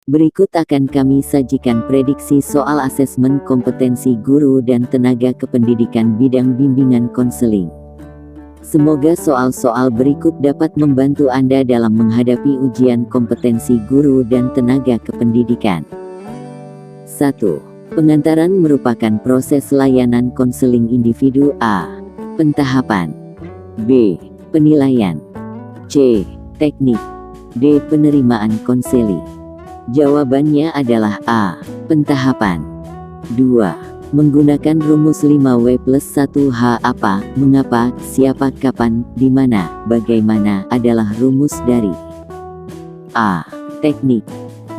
Berikut akan kami sajikan prediksi soal asesmen kompetensi guru dan tenaga kependidikan bidang bimbingan konseling. Semoga soal-soal berikut dapat membantu Anda dalam menghadapi ujian kompetensi guru dan tenaga kependidikan. 1. Pengantaran merupakan proses layanan konseling individu. A. Pentahapan. B. Penilaian. C. Teknik. D. Penerimaan konseli. Jawabannya adalah A. Pentahapan. 2. Menggunakan rumus 5W+1H. Apa, mengapa, siapa, kapan, di mana, bagaimana adalah rumus dari A. Teknik.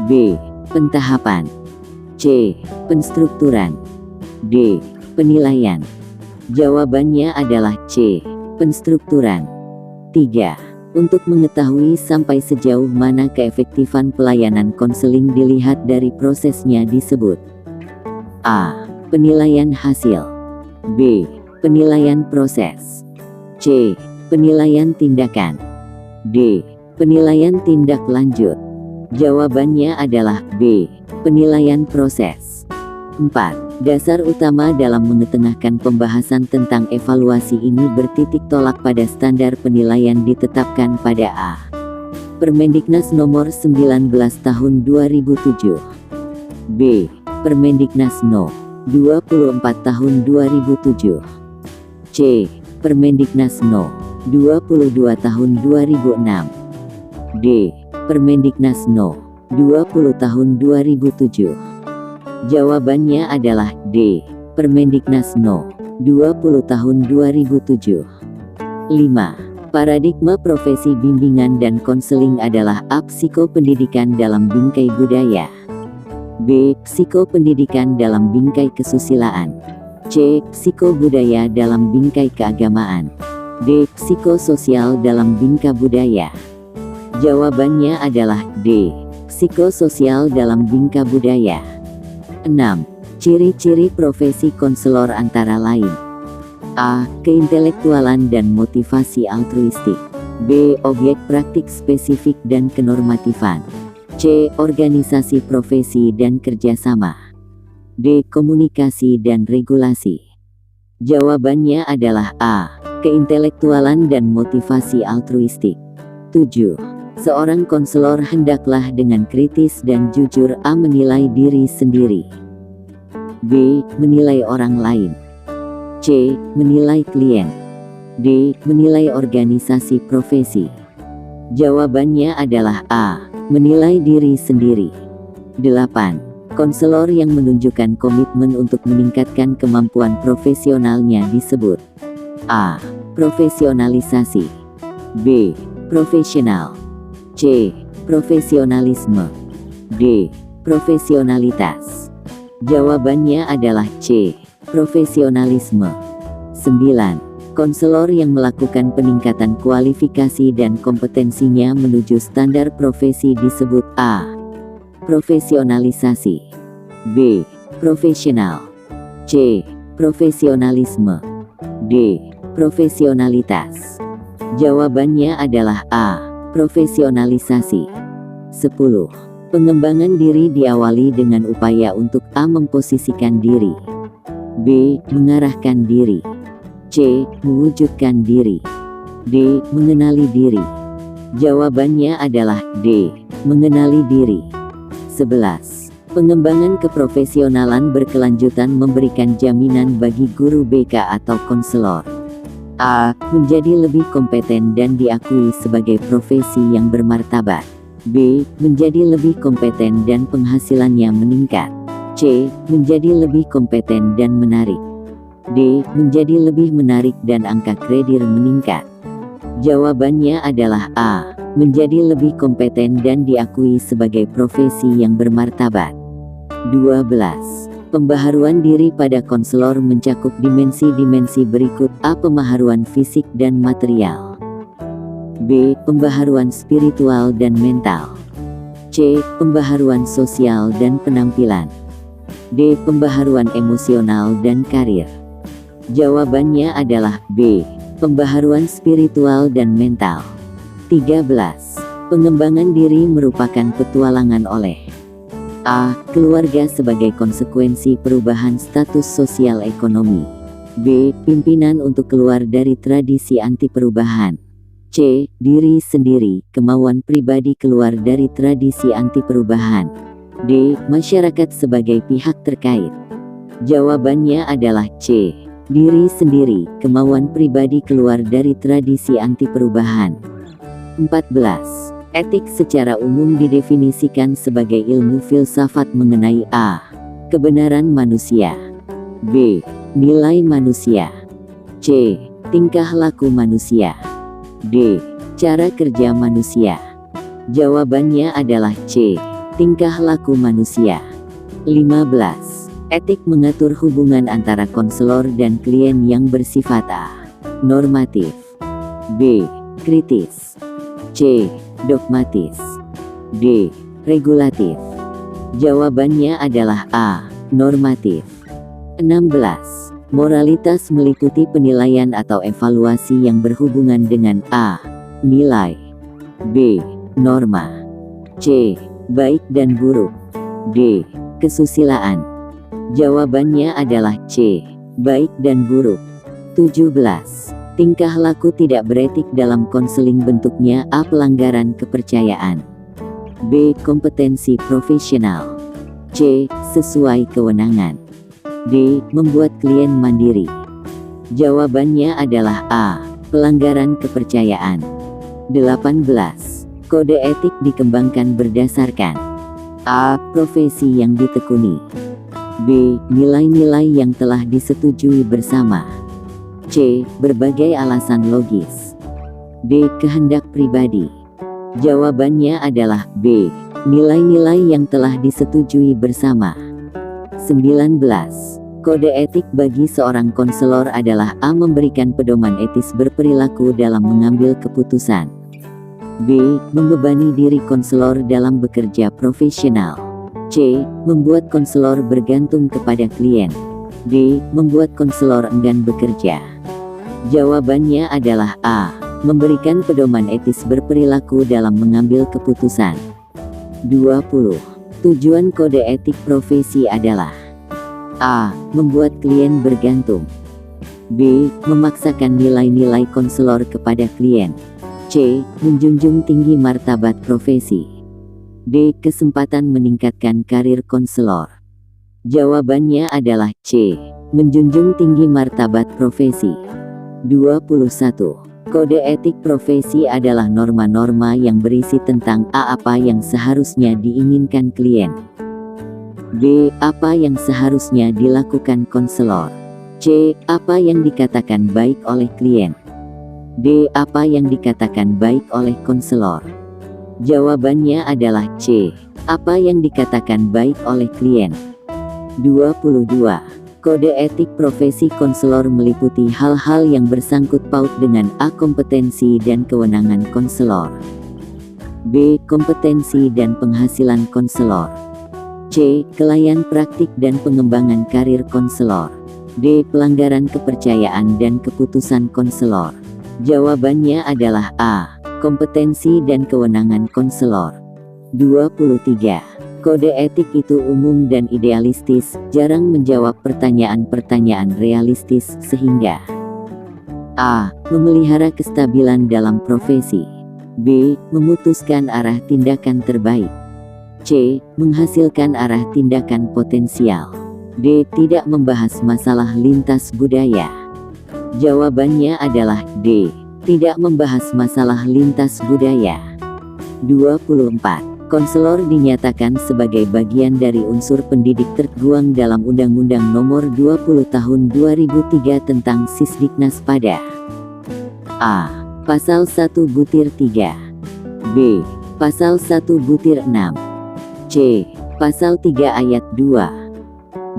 B. Pentahapan. C. Penstrukturan. D. Penilaian. Jawabannya adalah C. Penstrukturan. 3. Untuk mengetahui sampai sejauh mana keefektifan pelayanan konseling dilihat dari prosesnya disebut A. Penilaian hasil. B. Penilaian proses. C. Penilaian tindakan. D. Penilaian tindak lanjut. Jawabannya adalah B. Penilaian proses. 4. Dasar utama dalam mengetengahkan pembahasan tentang evaluasi ini bertitik tolak pada standar penilaian ditetapkan pada A. Permendiknas nomor 19 tahun 2007. B. Permendiknas No. 24 tahun 2007. C. Permendiknas No. 22 tahun 2006. D. Permendiknas No. 20 tahun 2007. Jawabannya adalah D. Permendiknas No. 20 tahun 2007. 5. Paradigma profesi bimbingan dan konseling adalah A. Psikopendidikan dalam bingkai budaya. B. Psikopendidikan dalam bingkai kesusilaan. C. Psikobudaya dalam bingkai keagamaan. D. Psikososial dalam bingkai budaya. Jawabannya adalah D. Psikososial dalam bingkai budaya. 6. Ciri-ciri profesi konselor antara lain. A. Keintelektualan dan motivasi altruistik. B. Objek praktik spesifik dan kenormatifan. C. Organisasi profesi dan kerjasama. D. Komunikasi dan regulasi. Jawabannya adalah A. Keintelektualan dan motivasi altruistik. 7. Seorang konselor hendaklah dengan kritis dan jujur A. Menilai diri sendiri. B. Menilai orang lain. C. Menilai klien. D. Menilai organisasi profesi. Jawabannya adalah A. Menilai diri sendiri. 8. Konselor yang menunjukkan komitmen untuk meningkatkan kemampuan profesionalnya disebut A. Profesionalisasi. B. Profesional. C. Profesionalisme. D. Profesionalitas. Jawabannya adalah C. Profesionalisme. 9. Konselor yang melakukan peningkatan kualifikasi dan kompetensinya menuju standar profesi disebut A. Profesionalisasi. B. Profesional. C. Profesionalisme. D. Profesionalitas. Jawabannya adalah A. Profesionalisasi. 10. Pengembangan diri diawali dengan upaya untuk A. Memposisikan diri. B. Mengarahkan diri. C. Mewujudkan diri. D. Mengenali diri. Jawabannya adalah D. Mengenali diri. 11. Pengembangan keprofesionalan berkelanjutan memberikan jaminan bagi guru BK atau konselor A. Menjadi lebih kompeten dan diakui sebagai profesi yang bermartabat. B. Menjadi lebih kompeten dan penghasilannya meningkat. C. Menjadi lebih kompeten dan menarik. D. Menjadi lebih menarik dan angka kredit meningkat. Jawabannya adalah A. Menjadi lebih kompeten dan diakui sebagai profesi yang bermartabat. 12. Pembaharuan diri pada konselor mencakup dimensi-dimensi berikut. A. Pembaharuan fisik dan material. B. Pembaharuan spiritual dan mental. C. Pembaharuan sosial dan penampilan. D. Pembaharuan emosional dan karir. Jawabannya adalah B. Pembaharuan spiritual dan mental. 13. Pengembangan diri merupakan petualangan oleh A. Keluarga sebagai konsekuensi perubahan status sosial ekonomi. B. Pimpinan untuk keluar dari tradisi anti perubahan. C. Diri sendiri, kemauan pribadi keluar dari tradisi anti perubahan. D. Masyarakat sebagai pihak terkait. Jawabannya adalah C. Diri sendiri, kemauan pribadi keluar dari tradisi anti perubahan. 14. Etik secara umum didefinisikan sebagai ilmu filsafat mengenai A. Kebenaran manusia. B. Nilai manusia. C. Tingkah laku manusia. D. Cara kerja manusia. Jawabannya adalah C. Tingkah laku manusia. 15. Etik mengatur hubungan antara konselor dan klien yang bersifat A. Normatif. B. Kritis. C. Dogmatis. D. Regulatif. Jawabannya adalah A. Normatif. 16. Moralitas meliputi penilaian atau evaluasi yang berhubungan dengan A. Nilai. B. Norma. C. Baik dan buruk. D. Kesusilaan. Jawabannya adalah C. Baik dan buruk. 17. Tingkah laku tidak beretik dalam konseling bentuknya A. Pelanggaran kepercayaan. B. Kompetensi profesional. C. Sesuai kewenangan. D. Membuat klien mandiri. Jawabannya adalah A. Pelanggaran kepercayaan. 18. Kode etik dikembangkan berdasarkan A. Profesi yang ditekuni. B. Nilai-nilai yang telah disetujui bersama. C. Berbagai alasan logis. D. Kehendak pribadi. Jawabannya adalah B. Nilai-nilai yang telah disetujui bersama. 19. Kode etik bagi seorang konselor adalah A. Memberikan pedoman etis berperilaku dalam mengambil keputusan. B. Membebani diri konselor dalam bekerja profesional. C. Membuat konselor bergantung kepada klien. D. Membuat konselor enggan bekerja. Jawabannya adalah A. Memberikan pedoman etis berperilaku dalam mengambil keputusan. 20. Tujuan kode etik profesi adalah A. Membuat klien bergantung. B. Memaksakan nilai-nilai konselor kepada klien. C. Menjunjung tinggi martabat profesi. D. Kesempatan meningkatkan karir konselor. Jawabannya adalah C. Menjunjung tinggi martabat profesi. 21. Kode etik profesi adalah norma-norma yang berisi tentang A. Apa yang seharusnya diinginkan klien. B. Apa yang seharusnya dilakukan konselor. C. Apa yang dikatakan baik oleh klien. D. Apa yang dikatakan baik oleh konselor. Jawabannya adalah C. Apa yang dikatakan baik oleh klien. 22. Kode etik profesi konselor meliputi hal-hal yang bersangkut paut dengan A. Kompetensi dan kewenangan konselor. B. Kompetensi dan penghasilan konselor. C. Kelayan praktik dan pengembangan karir konselor. D. Pelanggaran kepercayaan dan keputusan konselor. Jawabannya adalah A. Kompetensi dan kewenangan konselor. 23. Kode etik itu umum dan idealistis, jarang menjawab pertanyaan-pertanyaan realistis sehingga A. Memelihara kestabilan dalam profesi. B. Memutuskan arah tindakan terbaik. C. Menghasilkan arah tindakan potensial. D. Tidak membahas masalah lintas budaya. Jawabannya adalah D. Tidak membahas masalah lintas budaya. 24. Konselor dinyatakan sebagai bagian dari unsur pendidik tertuang dalam Undang-Undang Nomor 20 Tahun 2003 tentang Sisdiknas pada A. Pasal 1/3. B. Pasal 1/6. C. Pasal 3 ayat 2.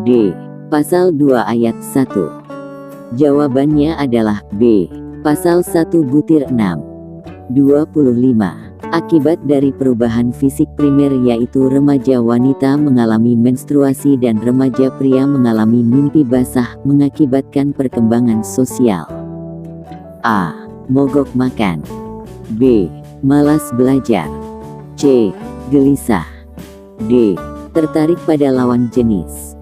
D. Pasal 2 ayat 1. Jawabannya adalah B. Pasal 1/6. 25. Akibat dari perubahan fisik primer yaitu remaja wanita mengalami menstruasi dan remaja pria mengalami mimpi basah mengakibatkan perkembangan sosial. A. Mogok makan. B. Malas belajar. C. Gelisah. D. Tertarik pada lawan jenis?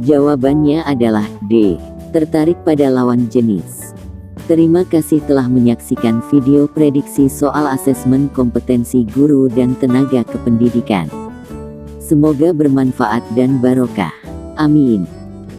Jawabannya adalah D. Tertarik pada lawan jenis. Terima kasih telah menyaksikan video prediksi soal asesmen kompetensi guru dan tenaga kependidikan. Semoga bermanfaat dan barokah. Amin.